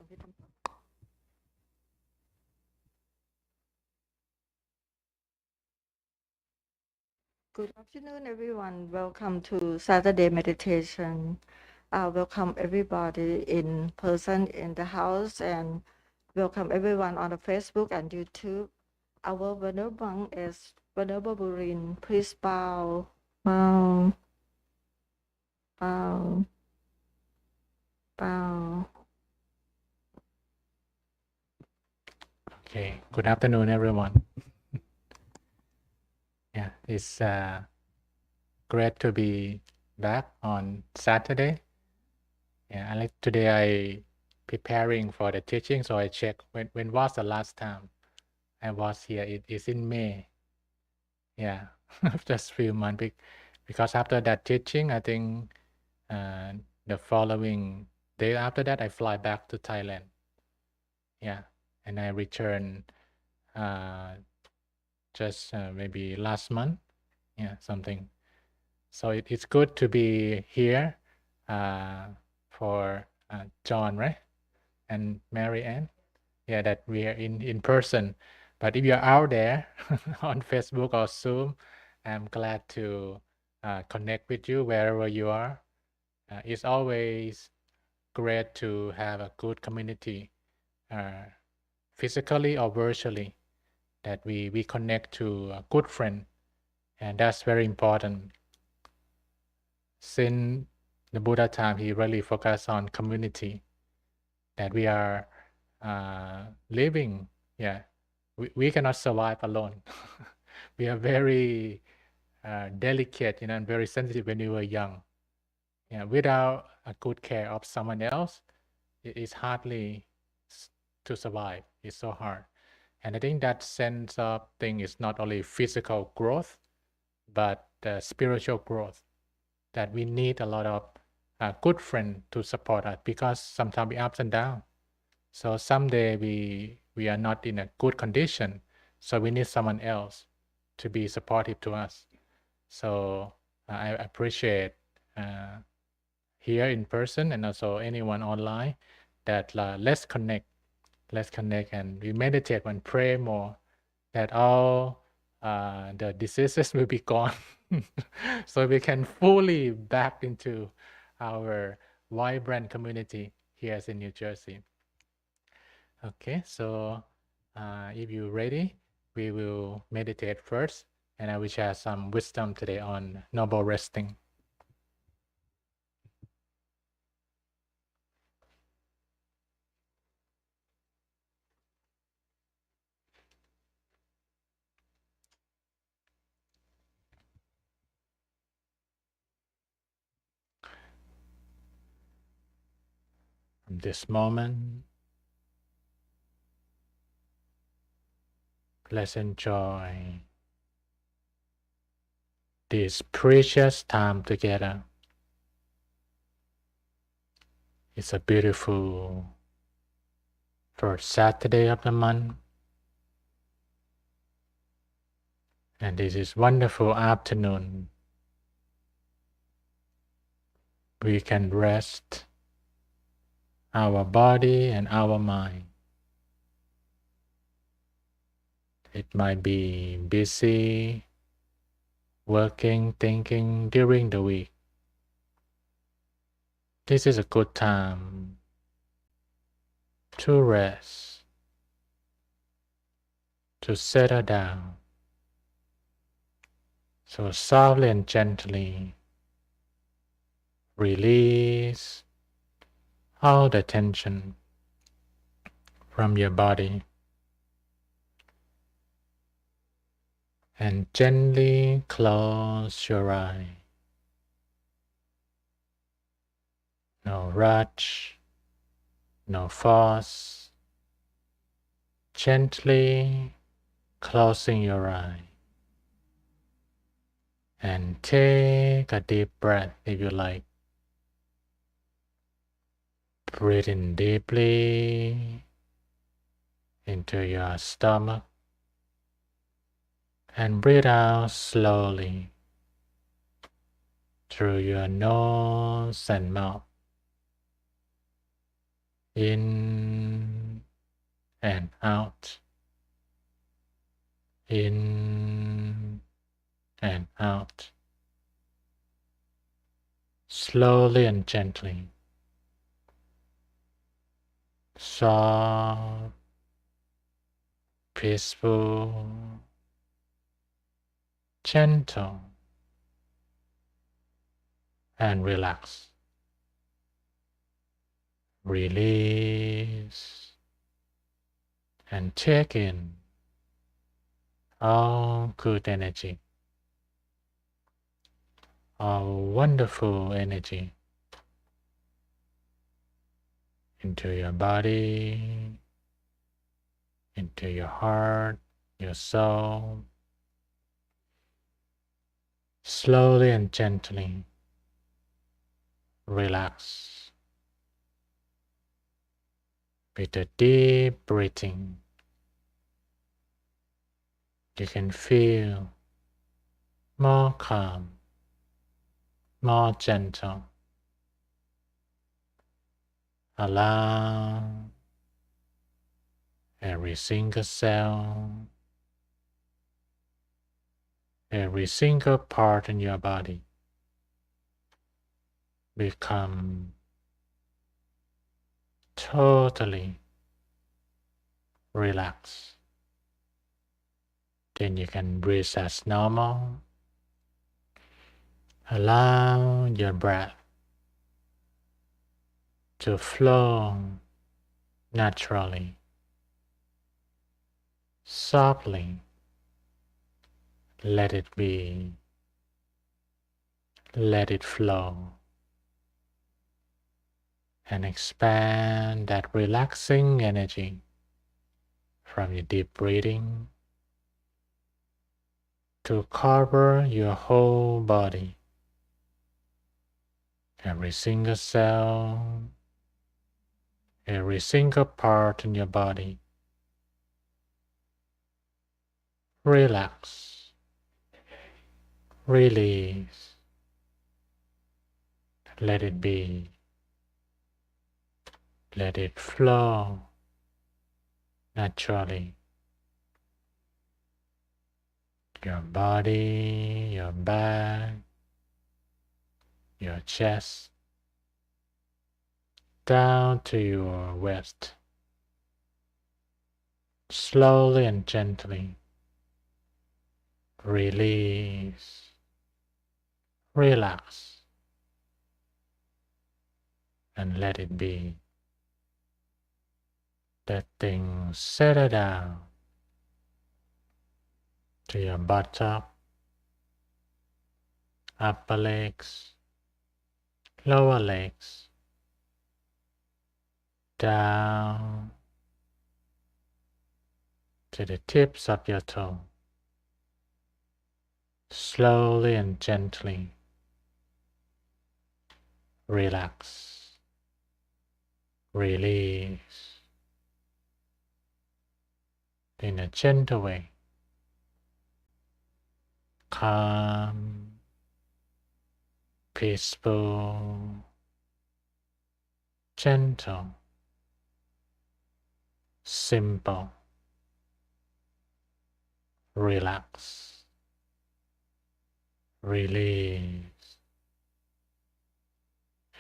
Good afternoon, everyone. Welcome to Saturday meditation. Welcome everybody in person in the house, and welcome everyone on the Facebook and YouTube. Our Venerable monk is Lp.Burin. Please bow, bow, bow, bow. Okay, good afternoon, everyone. Yeah, it's great to be back on Saturday. Yeah, like today I preparing for the teaching, so I check when was the last time I was here. It is in May. Yeah, just few months. Because after that teaching, I think uh, the following day after that, I fly back to Thailand. Yeah, and I return just maybe last month. Yeah, something. So it's good to be here for John, right? And Mary Ann. Yeah, that we are in person. But if you're out there on Facebook or Zoom, I'm glad to connect with you wherever you are. It's always great to have a good community, physically or virtually, that we connect to a good friend. And that's very important. Since the Buddha time, he really focused on community, that we are living. Yeah, we cannot survive alone. We are very delicate, and very sensitive when we were young. Yeah, without a good care of someone else, it is hardly to survive. It's so hard. And I think that sense of thing is not only physical growth, but spiritual growth, that we need a lot of good friends to support us, because sometimes we ups and down. So someday we are not in a good condition, so we need someone else to be supportive to us. So I appreciate here in person and also anyone online that let's connect and we meditate and pray more, that all the diseases will be gone, so we can fully back into our vibrant community here in New Jersey. Okay, so if you're ready, we will meditate first, and I will share some wisdom today on noble resting. From this moment, let's enjoy this precious time together. It's a beautiful first Saturday of the month, and this is wonderful afternoon. We can rest our body and our mind. It might be busy, working, thinking during the week. This is a good time to rest, to settle down. So softly and gently release all the tension from your body, and gently close your eye. No rush, no force. Gently closing your eye. And take a deep breath if you like. Breathe in deeply into your stomach and breathe out slowly through your nose and mouth. In and out. In and out. Slowly and gently. Soft, peaceful, gentle, and relax. Release and take in all good energy, all wonderful energy into your body, into your heart, your soul. Slowly and gently relax with a deep breathing. You can feel more calm, more gentle. Allow every single cell, every single part in your body become totally relaxed. Then you can breathe as normal. Allow your breath to flow naturally, softly. Let it be. Let it flow. And expand that relaxing energy from your deep breathing to cover your whole body. Every single cell, every single part in your body. Relax. Release. Let it be. Let it flow naturally. Your body, your back, your chest, down to your waist. Slowly and gently release, relax, and let it be. Let things settle down to your buttock, upper legs, lower legs, down to the tips of your toe. Slowly and gently relax, release in a gentle way. Calm, peaceful, gentle, simple. Relax, release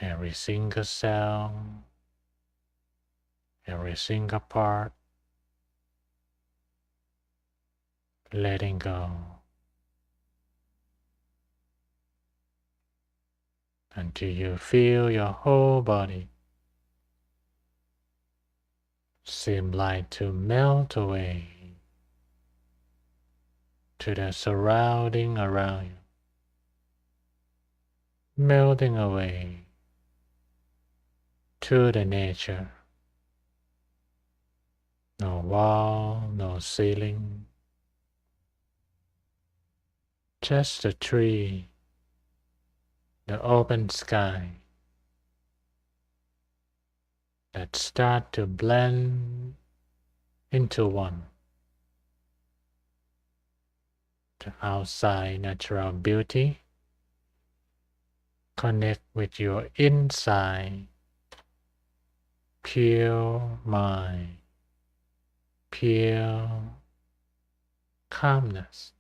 every single cell, every single part, letting go until you feel your whole body seem like to melt away to the surrounding around you, melting away to the nature. No wall, no ceiling, just a tree, the open sky that start to blend into one. The outside natural beauty connect with your inside pure mind, pure calmness,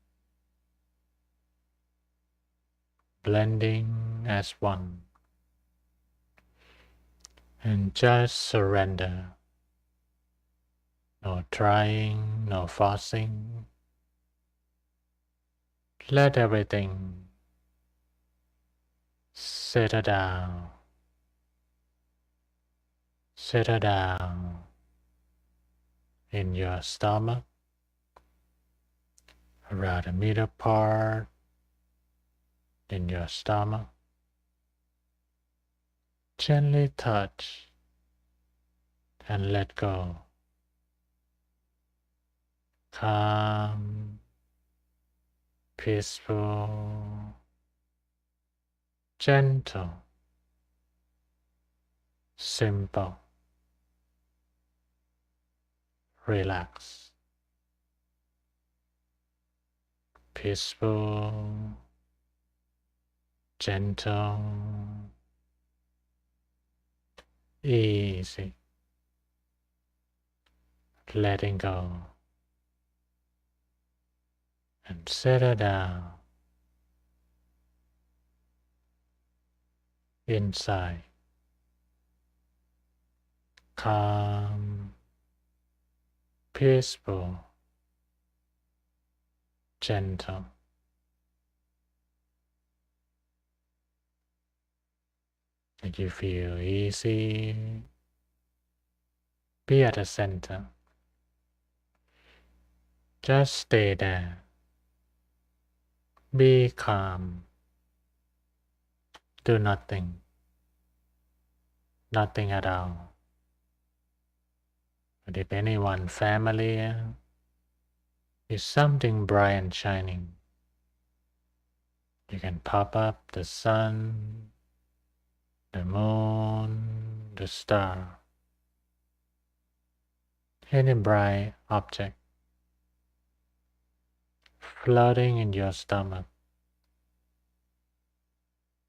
blending as one, and just surrender. No trying, no forcing. Let everything settle down, settle down in your stomach, around the middle part in your stomach. Gently touch and let go. Calm, peaceful, gentle, simple, relax, peaceful, gentle, easy, letting go, and settle down inside, calm, peaceful, gentle. Make you feel easy. Be at the center. Just stay there. Be calm. Do nothing. Nothing at all. But if anyone familiar is something bright and shining, you can pop up the sun, the moon, the star, any bright object floating in your stomach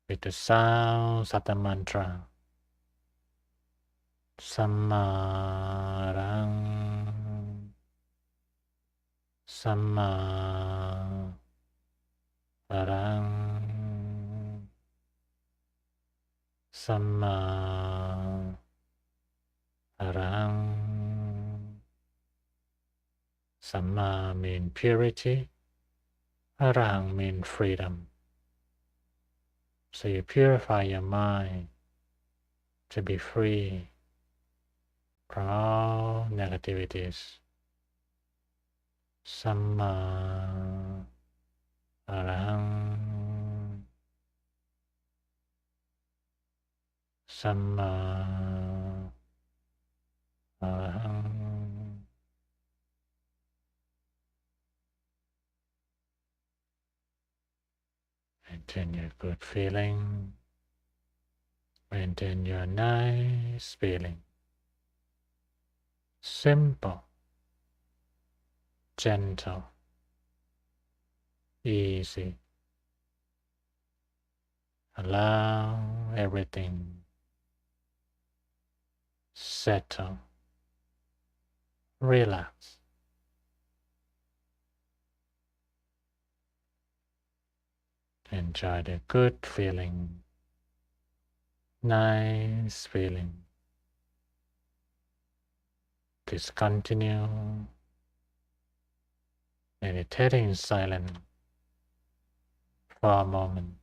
with the sounds of the mantra Sammarang, Sammarang, Sammarang. Samma means purity, Arahang means freedom. So you purify your mind to be free from all negativities. Samma Arahang, Samma Arahang. Maintain your good feeling. Maintain your nice feeling. Simple, gentle, easy. Allow everything settle, relax. Enjoy the good feeling, nice feeling. Please continue meditating in silence for a moment.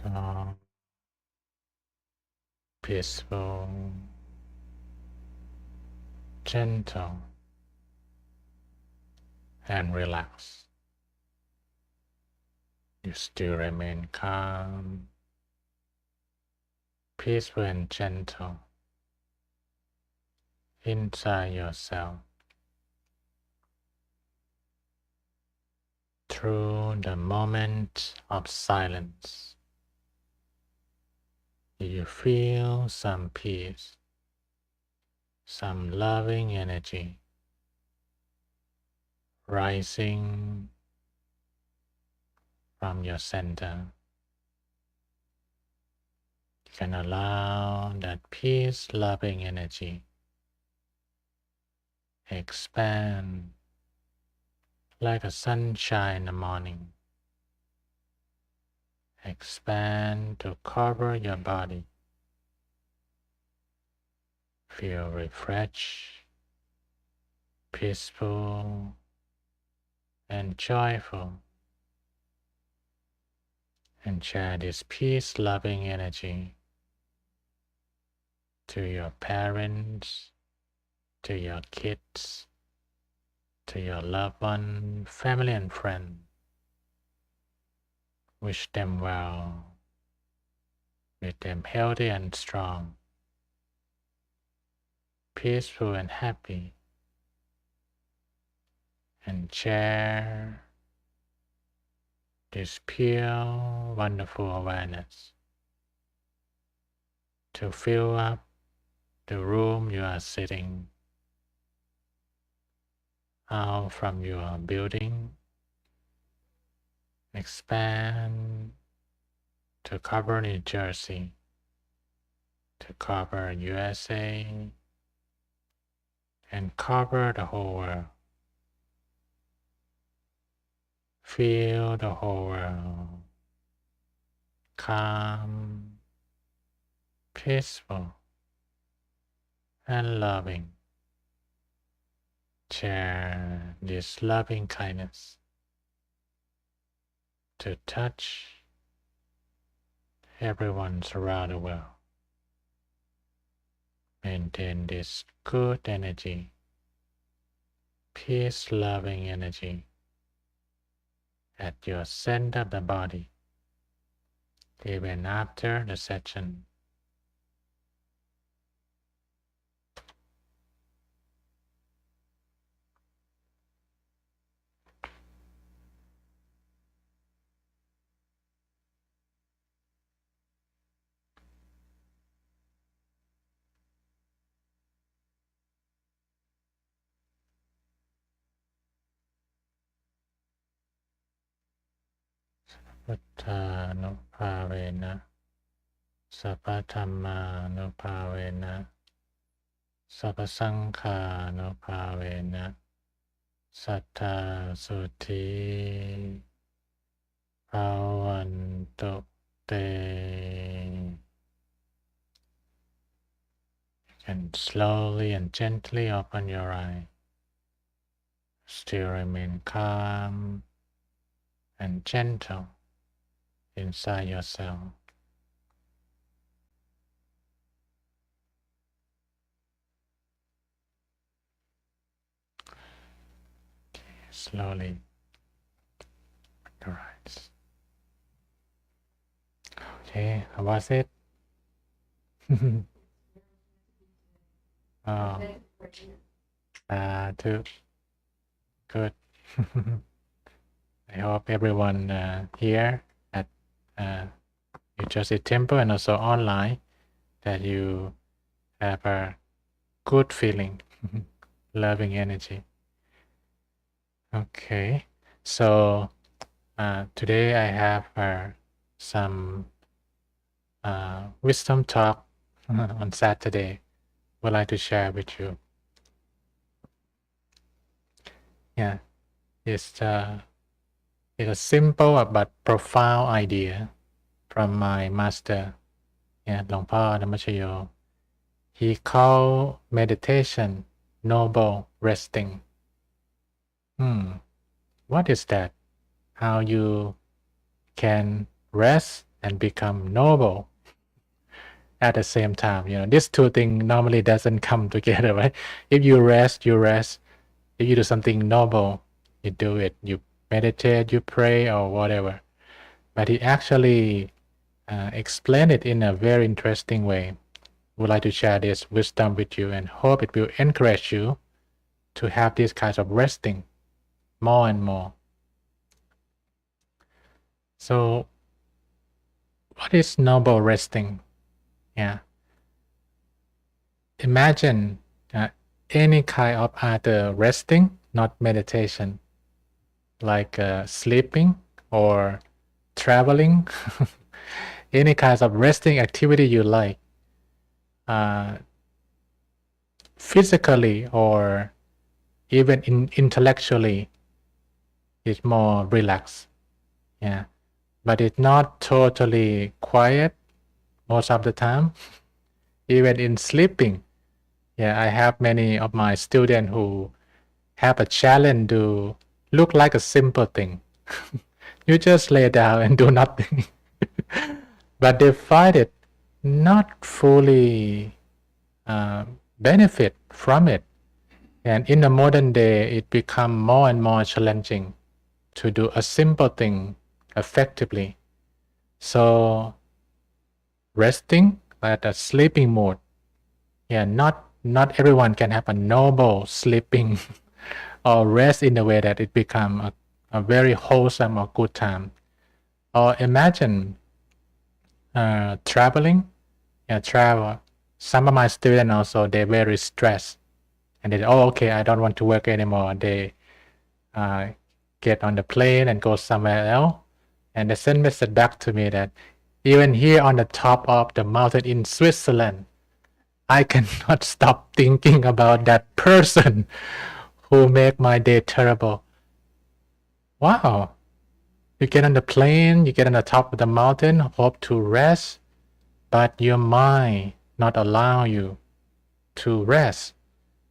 calm, peaceful, gentle, and relaxed. You still remain calm, peaceful, and gentle inside yourself through the moment of silence. You feel some peace, some loving energy rising from your center. You can allow that peace, loving energy expand like a sunshine in the morning. Expand to cover your body. Feel refreshed, peaceful, and joyful. And share this peace-loving energy to your parents, to your kids, to your loved one, family and friends. Wish them well, make them healthy and strong, peaceful and happy, and share this pure, wonderful awareness to fill up the room you are sitting, out from your building, expand to cover New Jersey, to cover USA, and cover the whole world. Feel the whole world calm, peaceful, and loving. Share this loving kindness to touch everyone around the world. Maintain this good energy, peace-loving energy at your center of the body, even after the session.พุทธานุภาเวนะสัพพธัมมานุภาเวนะสัพพสังฆานุภาเวนะสัทธาสุธีภาวันตุเต And slowly and gently open your eye. Still remain calm and gentle inside yourself. Slowly open your eyes. Okay, how was it? Oh, too good. I hope everyone here at New Jersey Temple and also online that you have a good feeling, loving energy. Okay, so today I have some wisdom talk on Saturday. Would like to share with you. Yeah, it's a simple but profound idea from my master, Longpa Dhammachayo. He called meditation noble resting. What is that? How you can rest and become noble at the same time. These two things normally doesn't come together, right? If you rest, you rest. If you do something noble, you do it. You meditate, you pray, or whatever. But he actually explained it in a very interesting way. Would like to share this wisdom with you and hope it will encourage you to have these kinds of resting more and more. So, what is noble resting? Yeah. Imagine any kind of other resting, not meditation, like sleeping or traveling, any kinds of resting activity you like, physically or even intellectually, it's more relaxed. Yeah, but it's not totally quiet most of the time. Even in sleeping, yeah, I have many of my students who have a challenge to look like a simple thing. You just lay down and do nothing. But they find it not fully benefit from it. And in the modern day, it become more and more challenging to do a simple thing effectively. So resting at a sleeping mode, yeah, not everyone can have a noble sleeping or rest in a way that it become a very wholesome or good time. Or imagine traveling. Yeah, travel. Some of my students also, they're very stressed. And they, okay, I don't want to work anymore. They get on the plane and go somewhere else. And they send message back to me that even here on the top of the mountain in Switzerland, I cannot stop thinking about that person who make my day terrible. Wow. You get on the plane, you get on the top of the mountain, hope to rest, but your mind not allow you to rest.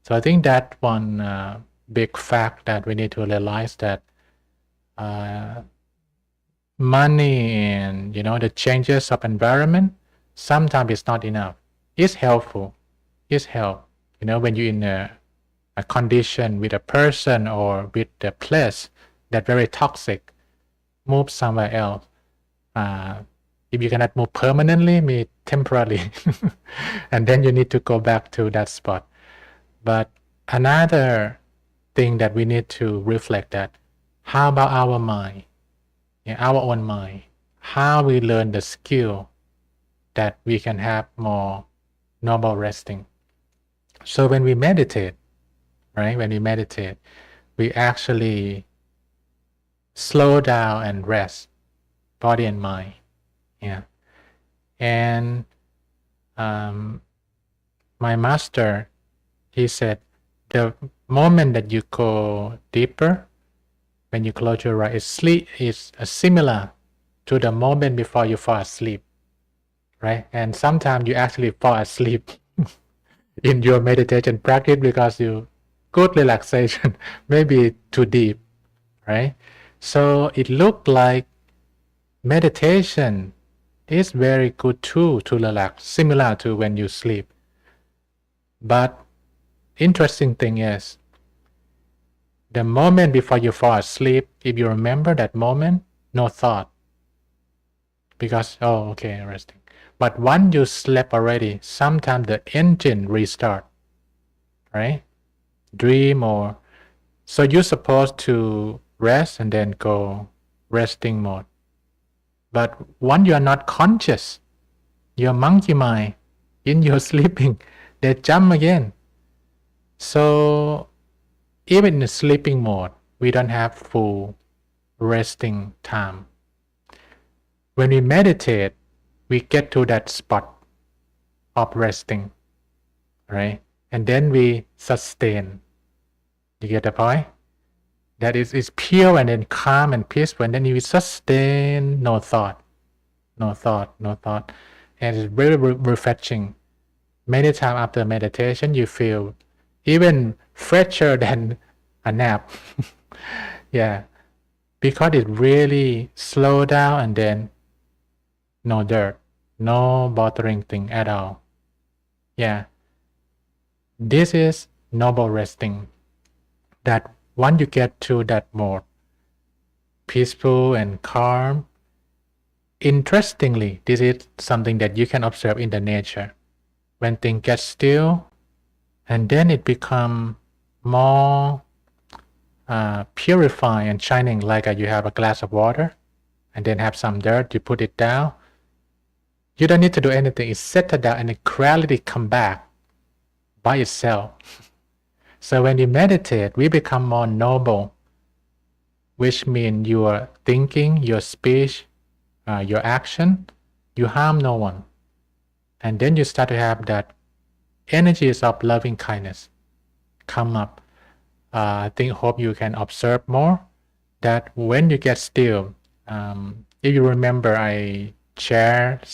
So I think that one big fact that we need to realize that money and the changes of environment sometimes it's not enough. It's helpful. It's help. When you're in a condition with a person or with a place that very toxic, move somewhere else. If you cannot move permanently, maybe temporarily, and then you need to go back to that spot. But another thing that we need to reflect that, how about our mind? Our own mind. How we learn the skill that we can have more noble resting. So when we meditate, right? When we meditate, we actually slow down and rest body and mind. Yeah. And my master, he said, the moment that you go deeper, when you close your eyes, sleep is similar to the moment before you fall asleep, right? And sometimes you actually fall asleep in your meditation practice because you good relaxation, maybe too deep, right? So it looked like meditation is very good tool to relax, similar to when you sleep. But interesting thing is, the moment before you fall asleep, if you remember that moment, no thought. Because, oh, okay, resting. But once you slept already, sometimes the engine restart, right? Dream or... So you're supposed to rest and then go resting mode. But once you are not conscious, your monkey mind in your sleeping, they jump again. So even in the sleeping mode, we don't have full resting time. When we meditate, we get to that spot of resting, right? And then we sustain. You get the point? That is pure and then calm and peaceful, and then you sustain, no thought. And it's very refreshing. Many times after meditation, you feel even fresher than a nap. Yeah, because it really slow down and then no dirt, no bothering thing at all. Yeah. This is noble resting. That once you get to that mode, peaceful and calm, interestingly, this is something that you can observe in the nature. When things get still, and then it become more purifying and shining, like you have a glass of water, and then have some dirt, you put it down. You don't need to do anything. It settle down and the clarity come back by itself. So when you meditate, we become more noble, which means your thinking, your speech, your action, you harm no one. And then you start to have that energies of loving kindness come up. I hope you can observe more that when you get still, if you remember, I shared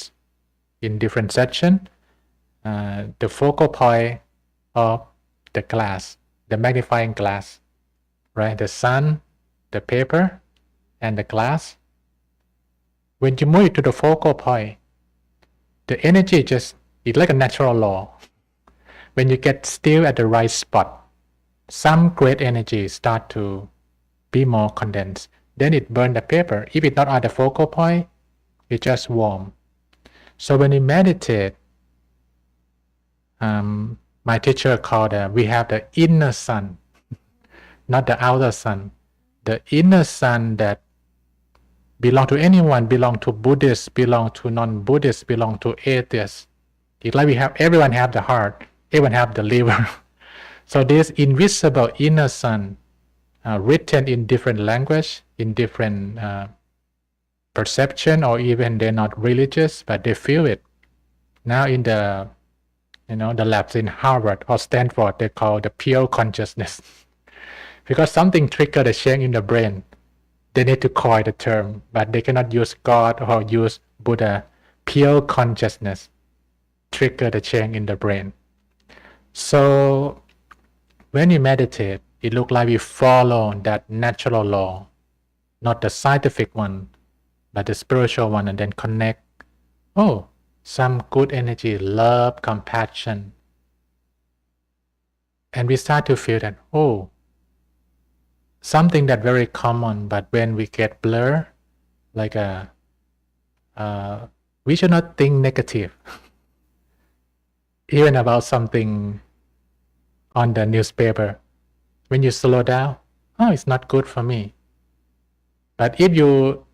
in different section the focal point of the glass, the magnifying glass, right? The sun, the paper, and the glass. When you move it to the focal point, the energy it's like a natural law. When you get still at the right spot, some great energy start to be more condensed. Then it burn the paper. If it's not at the focal point, it's just warm. So when you meditate, my teacher called we have the inner sun, not the outer sun. The inner sun that belong to anyone, belong to Buddhists, belong to non-Buddhists, belong to atheists. It's like everyone have the heart, everyone have the liver. So this invisible inner sun, written in different language, in different perception, or even they're not religious, but they feel it. Now in the labs in Harvard or Stanford, they call the pure consciousness. Because something triggered a change in the brain. They need to coin the term, but they cannot use God or use Buddha. Pure consciousness trigger the change in the brain. So when you meditate, it looks like we follow that natural law, not the scientific one, but the spiritual one, and then connect. Oh, some good energy, love, compassion. And we start to feel that, oh, something that very common, but when we get blur, like we should not think negative, even about something on the newspaper. When you slow down, oh, it's not good for me. But if you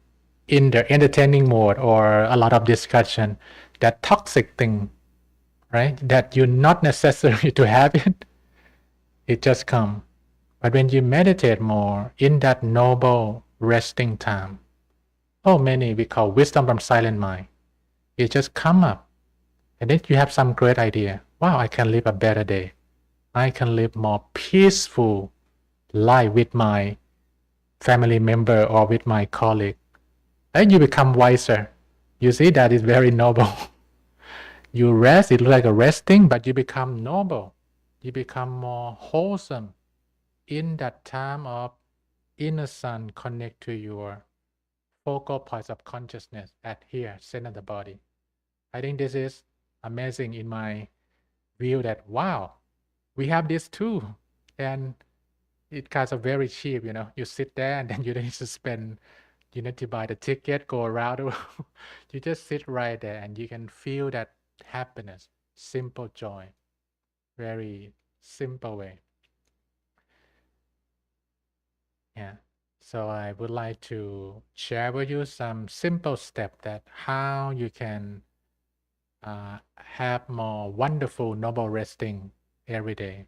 in the entertaining mode or a lot of discussion, that toxic thing, right, that you're not necessary to have it, it just come. But when you meditate more in that noble resting time, many we call wisdom from silent mind, it just come up. And then you have some great idea. Wow, I can live a better day. I can live more peaceful life with my family member or with my colleague. And you become wiser. You see, that is very noble. You rest, it looks like a resting, but you become noble. You become more wholesome in that time of inner sun connect to your focal points of consciousness at here, center of the body. I think this is amazing in my view that, wow, we have this too. And it kind of very cheap, you sit there and then you don't need to spend, you need to buy the ticket, go around. You just sit right there and you can feel that happiness, simple joy, very simple way. Yeah. So I would like to share with you some simple steps that how you can have more wonderful noble resting every day.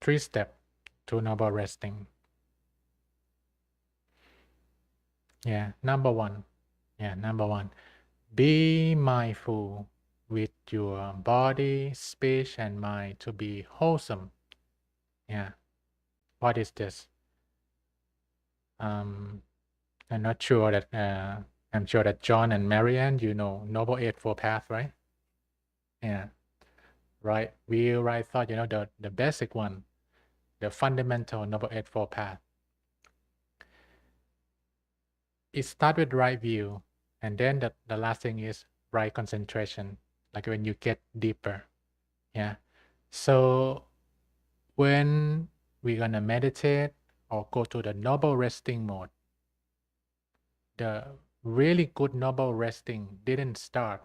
3 steps to noble resting. Yeah, number one. Be mindful with your body, speech, and mind to be wholesome. Yeah. What is this? I'm not sure that I'm sure that John and Marianne, Noble Eightfold Path, right? Yeah. Right. I thought, the basic one, the fundamental Noble Eightfold Path. it starts with right view, and then the last thing is right concentration, like when you get deeper. Yeah. So when we're gonna meditate or go to the noble resting mode, the really good noble resting didn't start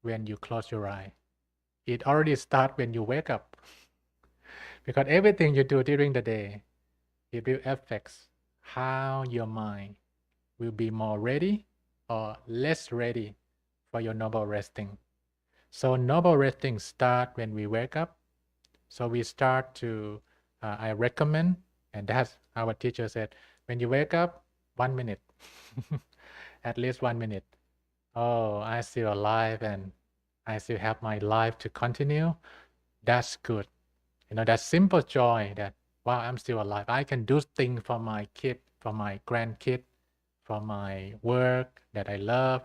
when you close your eye. It already starts when you wake up. Because everything you do during the day, it will affect how your mind will be more ready or less ready for your noble resting. So noble resting start when we wake up. So we start to, I recommend, and that's our teacher said, when you wake up, 1 minute, at least 1 minute. Oh, I still alive and I still have my life to continue. That's good. That simple joy that, wow, I'm still alive. I can do things for my kid, for my grandkid, for my work that I love.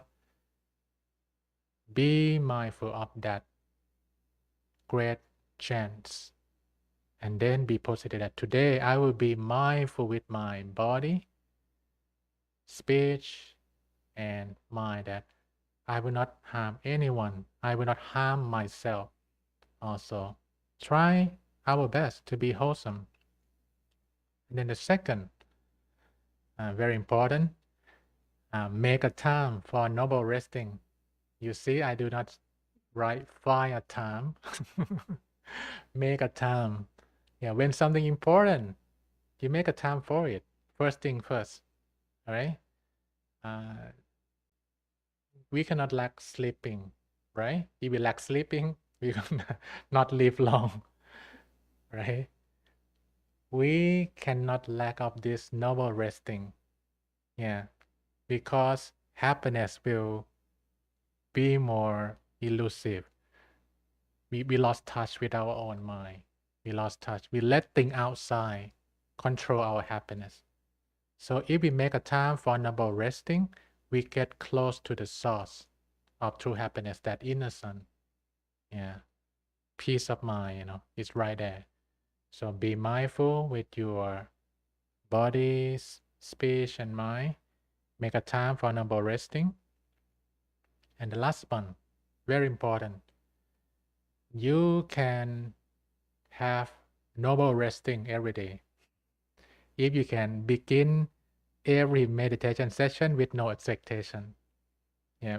Be mindful of that great chance. And then be positive that today I will be mindful with my body, speech, and mind that I will not harm anyone. I will not harm myself. Also, try our best to be wholesome. And then the second, very important, make a time for noble resting. You see, I do not write find a time. Make a time. Yeah, when something important, you make a time for it. First thing first. All right. Uh, we cannot lack sleeping, right? If we lack sleeping, we gonna not live long, right? We cannot lack of this noble resting. Yeah, because happiness will be more elusive. We lost touch with our own mind. We lost touch. We let things outside control our happiness. So if we make a time for noble resting, we get close to the source of true happiness, that innocent. Yeah. Peace of mind, is right there. So be mindful with your body, speech, and mind. Make a time for noble resting. And the last one, very important. You can have noble resting every day. If you can begin every meditation session with no expectation. Yeah.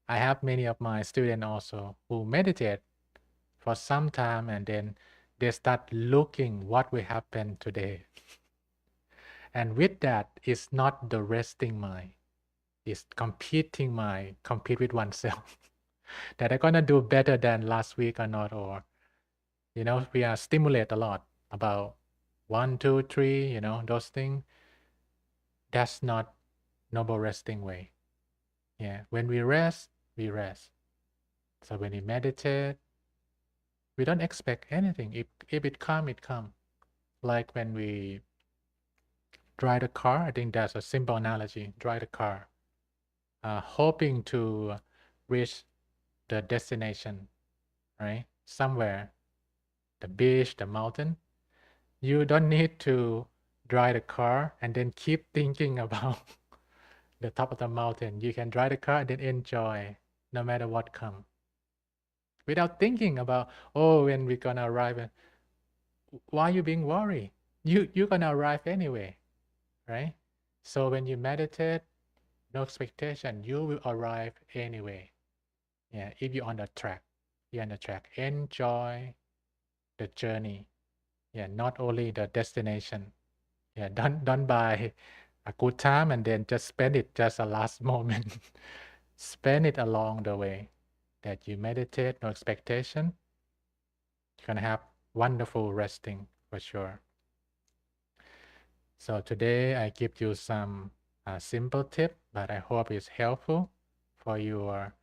I have many of my students also who meditate for some time and then they start looking what will happen today. And with that, it's not the resting mind. It's competing mind, compete with oneself. That I'm gonna do better than last week or not, or we are stimulate a lot about 1, 2, 3, those things. That's not noble resting way. Yeah. When we rest, we rest. So when we meditate, we don't expect anything. If it come, it come. Like when we drive the car, I think that's a simple analogy. Drive the car, hoping to reach the destination, right? Somewhere, the beach, the mountain. You don't need to drive the car and then keep thinking about the top of the mountain. You can drive the car and then enjoy no matter what comes. Without thinking about, oh, when we're gonna arrive, why are you being worried? You're gonna arrive anyway, right? So when you meditate, no expectation, you will arrive anyway. Yeah, if you're on the track, you're on the track. Enjoy the journey. Yeah, not only the destination. Yeah, don't buy a good time and then just spend it just a last moment. Spend it along the way. That you meditate, no expectation. You're gonna have wonderful resting for sure. So today I give you some simple tip, but I hope it's helpful for your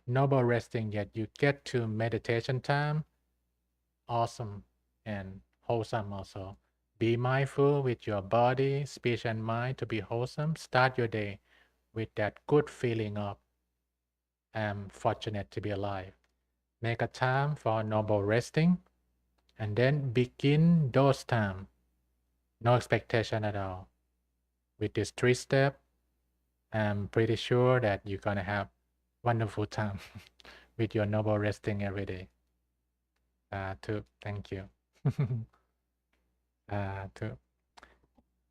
noble resting. Yet you get to meditation time, awesome and wholesome also. Be mindful with your body, speech, and mind to be wholesome. Start your day with that good feeling of I'm fortunate to be alive. Make a time for noble resting, and then begin those time. No expectation at all. With this 3 step, I'm pretty sure that you're gonna have wonderful time with your noble resting every day. To thank you. To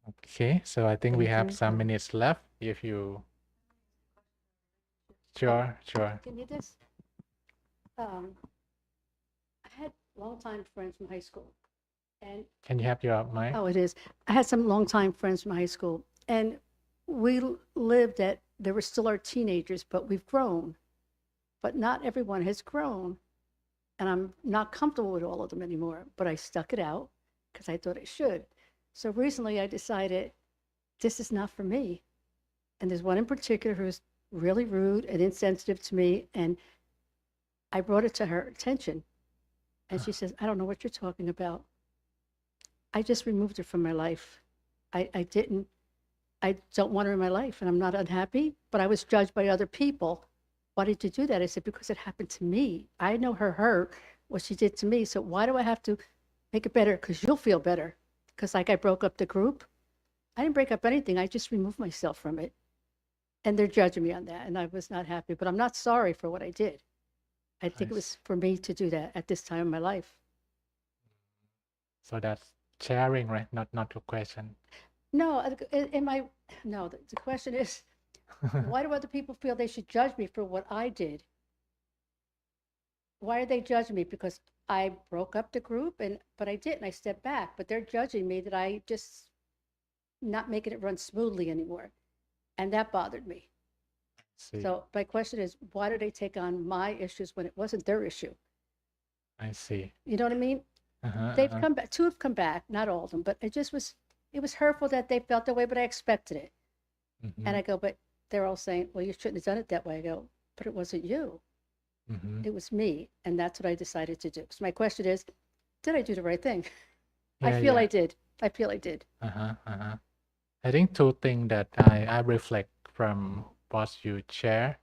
okay, so I think we Thank have you. some minutes left. If you sure. Can you just, I had longtime friends from high school, and Can you have your mic? oh, it is. I had some longtime friends from high school, and we lived at. They were still our teenagers, but we've grown. But not everyone has grown, and I'm not comfortable with all of them anymore. But I stuck it out because I thought I should. So recently, I decided this is not for me. And there's one in particular who's really rude and insensitive to me, and I brought it to her attention. And she says, I don't know what you're talking about. I just removed her from my life. I didn't, I don't want her in my life and I'm not unhappy, but I was judged by other people. Why did you do that? I said, because it happened to me. I know her hurt, what she did to me. So why do I have to make it better? Because you'll feel better. Because like I broke up the group. I didn't break up anything. I just removed myself from it. And they're judging me on that. And I was not happy, but I'm not sorry for what I did. I think it was for me to do that at this time in my life. So that's sharing, right? Not your question. No, no, the question is, why do other people feel they should judge me for what I did? Why are they judging me? Because I broke up the group but I didn't. I stepped back, but they're judging me that I just not making it run smoothly anymore. And that bothered me. See, So my question is, why do they take on my issues when it wasn't their issue? I see. You know what I mean? They've come back, two have come back, not all of them, but it was hurtful that they felt that way, but I expected it. And I go, but they're all saying, well, you shouldn't have done it that way. I go, but it wasn't you. It was me. And that's what I decided to do. So my question is, did I do the right thing? I feel I did. I feel I did. I think two things that I reflect from what you share.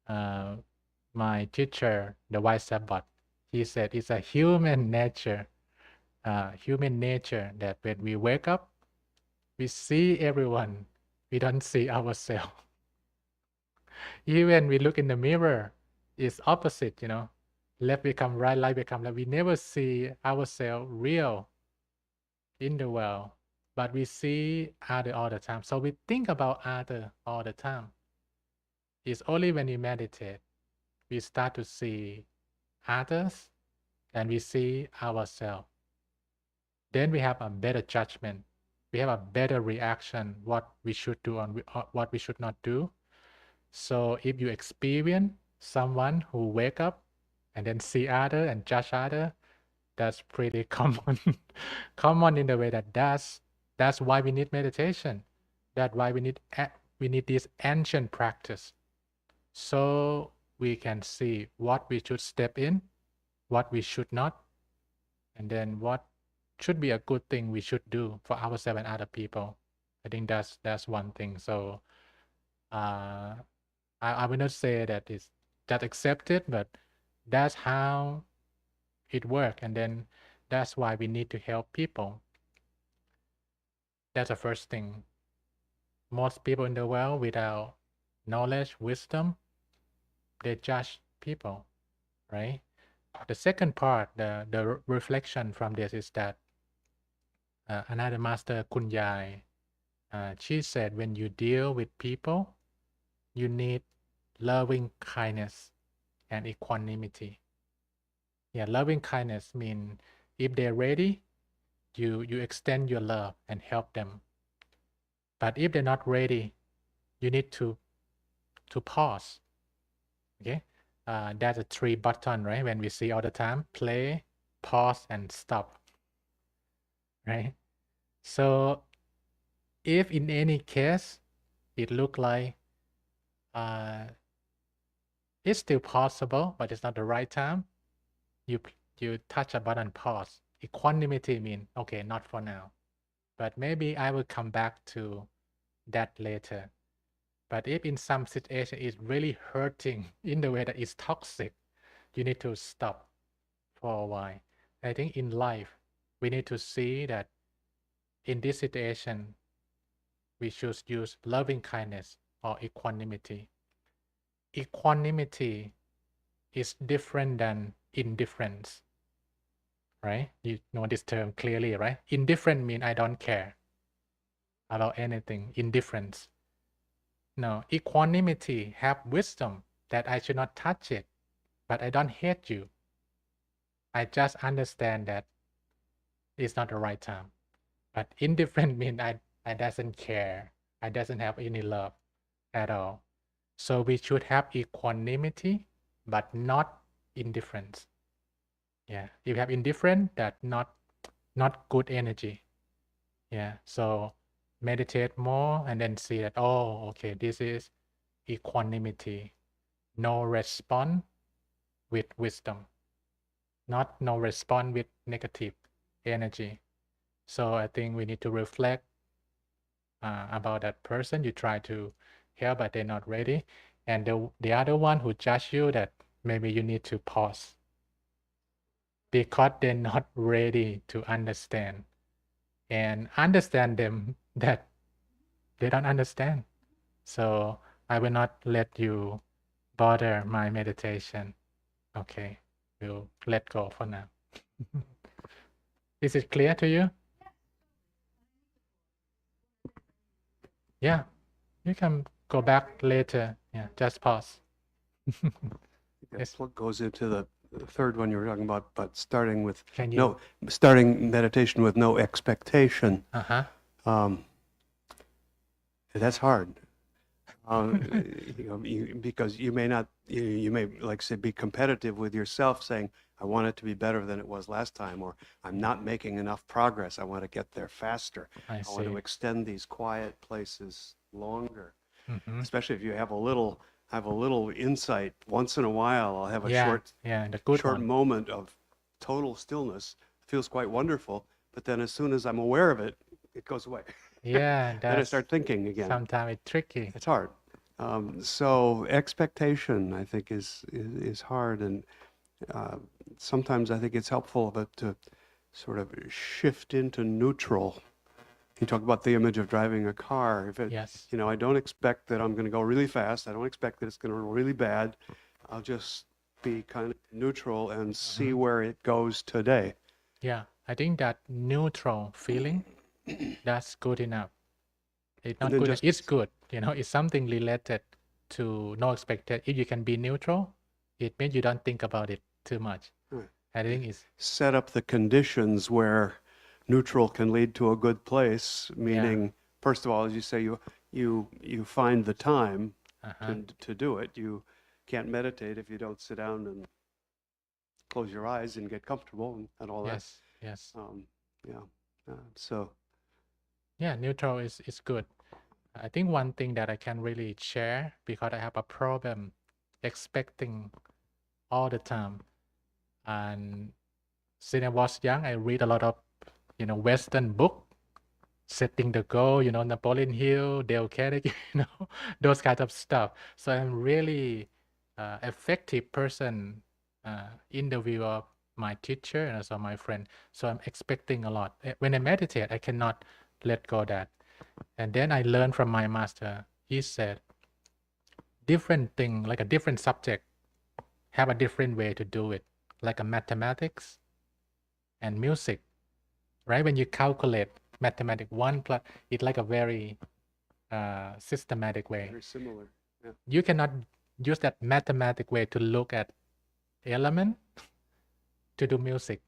My teacher, the White Sabbath, he said it's a human nature that when we wake up, we see everyone, we don't see ourselves. Even we look in the mirror, it's opposite, left become right, right become left. We never see ourselves real in the world, but we see other all the time. So we think about other all the time. It's only when we meditate, we start to see others and we see ourselves. Then we have a better judgment. We have a better reaction, what we should do and what we should not do. So if you experience someone who wake up and then see other and judge other, that's pretty common. Common in the way that's why we need meditation. That's why we need this ancient practice. So we can see what we should step in, what we should not, and then what should be a good thing we should do for ourselves and other people. I think that's one thing. So I will not say that it's just accepted, but that's how it works. And then that's why we need to help people. That's the first thing. Most people in the world without knowledge, wisdom, they judge people, right? The second part, the reflection from this is that another master, Kun Yai, she said when you deal with people, you need loving kindness and equanimity. Yeah, loving kindness means if they're ready, you extend your love and help them. But if they're not ready, you need to pause. Okay, that's a three button, right? When we see all the time, play, pause, and stop. Right. So if in any case it look like it's still possible, but it's not the right time, you touch a button, pause. Equanimity means okay, not for now, but maybe I will come back to that later. But if in some situation it's really hurting in the way that it's toxic, you need to stop for a while. I think in life we need to see that in this situation we should use loving kindness or equanimity. Equanimity is different than indifference, right? You know this term clearly, right? Indifferent means I don't care about anything. Indifference. No, equanimity have wisdom that I should not touch it, but I don't hate you. I just understand that it's not the right time. But indifferent means I doesn't care. I doesn't have any love at all. So we should have equanimity, but not indifference. Yeah. If you have indifferent, that not good energy. Yeah. So meditate more and then see that, oh, okay, this is equanimity. No response with wisdom. Not no response with negative energy. So I think we need to reflect about that person you try to help, but they're not ready. And the other one who judge you, that maybe you need to pause because they're not ready to understand, and understand them that they don't understand. So I will not let you bother my meditation. Okay, we'll let go for now. Is it clear to you? Yeah, you can go back later. Yeah, just pause. That Yes. goes into the third one you were talking about, but starting with Can you? starting meditation with no expectation. Uh-huh. That's hard. Because you may not, you may, like say, be competitive with yourself, saying, I want it to be better than it was last time, or I'm not making enough progress. I want to get there faster. I I want to see. extend these quiet places longer. Mm-hmm. Especially if you have a little insight once in a while. I'll have a the good short one. moment of total stillness. It feels quite wonderful, but then as soon as I'm aware of it, it goes away. Yeah, Then I that's start thinking again. sometimes it's tricky. It's hard. So expectation, I think, is hard, and sometimes I think it's helpful to sort of shift into neutral. You talk about the image of driving a car. If it, Yes. I don't expect that I'm going to go really fast. I don't expect that it's going to go really bad. I'll just be kind of neutral and see where it goes today. Yeah, I think that neutral feeling, that's good enough. It's not then good. just- It's good. It's something related to no expected. If you can be neutral, it means you don't think about it too much. Right. I think it's Set up the conditions where neutral can lead to a good place, meaning, first of all, as you say, you find the time to do it. You can't meditate if you don't sit down and close your eyes and get comfortable and all that. yes. So Yeah, neutral is good. I think one thing that I can really share, because I have a problem expecting all the time. And since I was young, I read a lot of, Western book, setting the goal, Napoleon Hill, Dale Carnegie, those kind of stuff. So I'm really effective person in the view of my teacher and also my friend. So I'm expecting a lot. When I meditate, I cannot let go that. And then I learned from my master. He said, different thing, like a different subject, have a different way to do it, like a mathematics and music, right? When you calculate mathematics, 1 plus, it's like a very systematic way. very similar. Yeah. You cannot use that mathematic way to look at element to do music.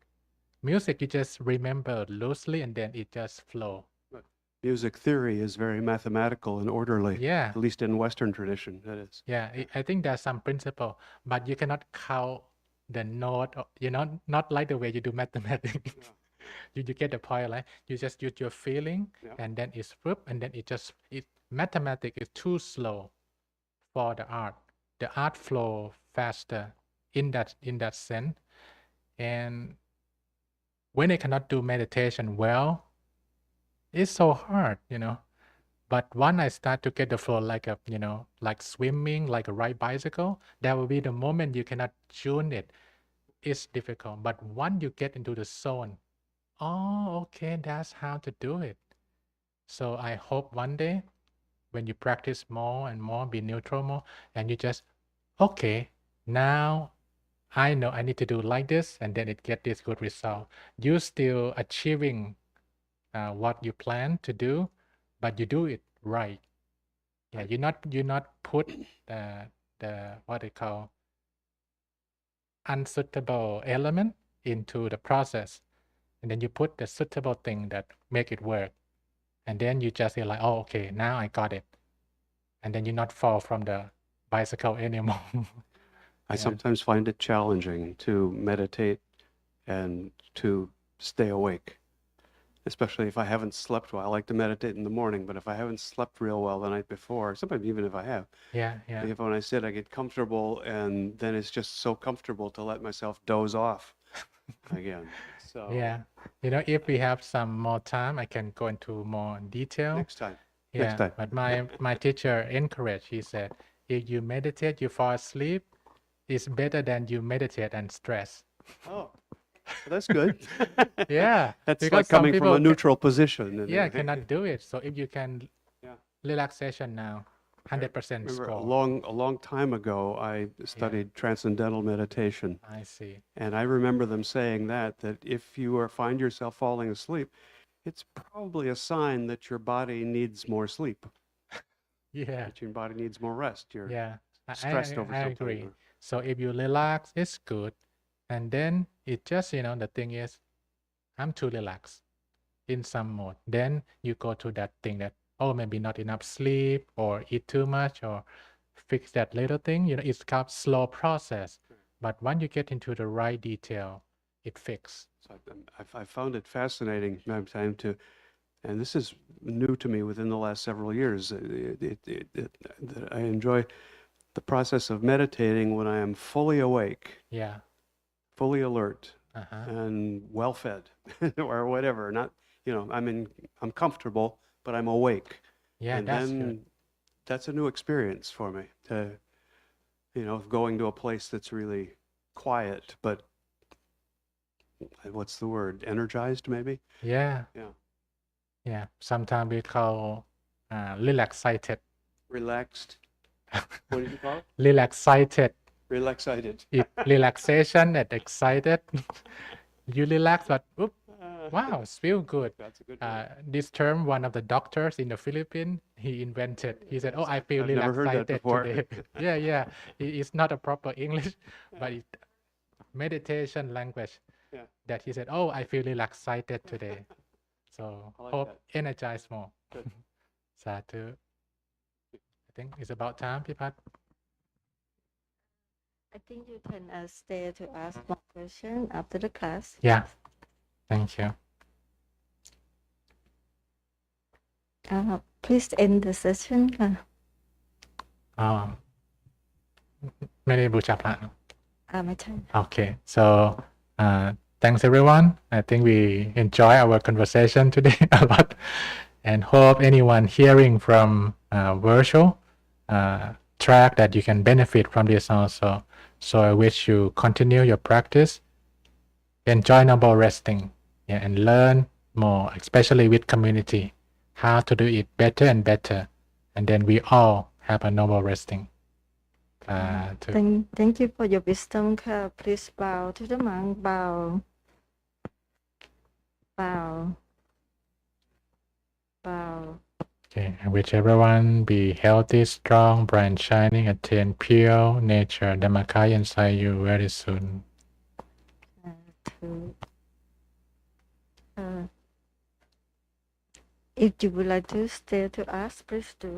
Music, you just remember loosely and then it just flow. Music theory is very mathematical and orderly. Yeah. At least in Western tradition, that is. Yeah, I think there's some principle, but you cannot count the note, not like the way you do mathematics. You get the point, right? You just use your feeling, and then it's whoop, and then mathematics is too slow for the art. The art flow faster in that sense. And when I cannot do meditation well, it's so hard, But when I start to get the flow like like swimming, like a ride bicycle, that will be the moment you cannot tune it. It's difficult. But once you get into the zone, oh, okay, that's how to do it. So I hope one day when you practice more and more, be neutral more, and you just, okay, now I know I need to do like this, and then it get this good result. You still achieving what you plan to do, but you do it right. Yeah, you not put the what they call unsuitable element into the process, and then you put the suitable thing that make it work, and then you just say like, oh, okay, now I got it, and then you not fall from the bicycle anymore. I Yeah. sometimes find it challenging to meditate and to stay awake, especially if I haven't slept well. I like to meditate in the morning, but if I haven't slept real well the night before, sometimes even if I have, Yeah, if when I sit, I get comfortable, and then it's just so comfortable to let myself doze off again. So yeah. If we have some more time, I can go into more detail. next time. Yeah, Next time. but my teacher encouraged. He said, if you meditate, you fall asleep. It's better than you meditate and stress. Oh, that's good. Yeah, That's because like some coming from people a neutral position. in a Yeah, way. cannot do it. So if you can, Yeah. relaxation now, 100% Remember, a score. long time ago, I studied transcendental meditation, I see. and I remember them saying that if you find yourself falling asleep, it's probably a sign that your body needs more sleep, Yeah, that your body needs more rest. You're yeah. stressed over I something. agree. So if you relax, it's good. And then it just, the thing is, I'm too relaxed in some mode. Then you go to that thing that, oh, maybe not enough sleep or eat too much or fix that little thing. It's called slow process. But once you get into the right detail, it fixes. So I found it fascinating from time to, and this is new to me within the last several years. That I enjoy the process of meditating when I am fully awake, Yeah. fully alert, Uh-huh. and well fed, or whatever. Not, I'm comfortable, but I'm awake. Yeah, And that's then good. that's a new experience for me to, going to a place that's really quiet, but what's the word? Energized, maybe? Yeah. Yeah. Yeah. Sometimes we call relaxated. Relaxed. What did you call it? Relaxated. Relaxated. It relaxation and excited. You relax, but whoop, wow, it's feel good. That's a good word. This term, one of the doctors in the Philippines, he invented. He said, "Oh, I feel I've never heard that relaxated before. today." Yeah. It's not a proper English, but it meditation language. Yeah. That he said, "Oh, I feel relaxated today." So I like hope that. energize more. Good. Sadhu. I think it's about time, Pipat. I think you can stay to ask more question after the class. Yeah. Thank you. Please end the session ค่ะ ไม่ได้บูชาพระเนอะ ไม่ใช่ Okay, so thanks everyone. I think we enjoy our conversation today a lot, and hope anyone hearing from virtual track that you can benefit from this also. So I wish you continue your practice, enjoy noble resting, and learn more, especially with community, how to do it better and better, and then we all have a noble resting. Thank you for your wisdom ค่ะ Please bow to the monk. Bow. Okay, I wish everyone be healthy, strong, bright, shining, attain pure nature, Dhammakaya inside you very soon. If you would like to stay to ask, please do.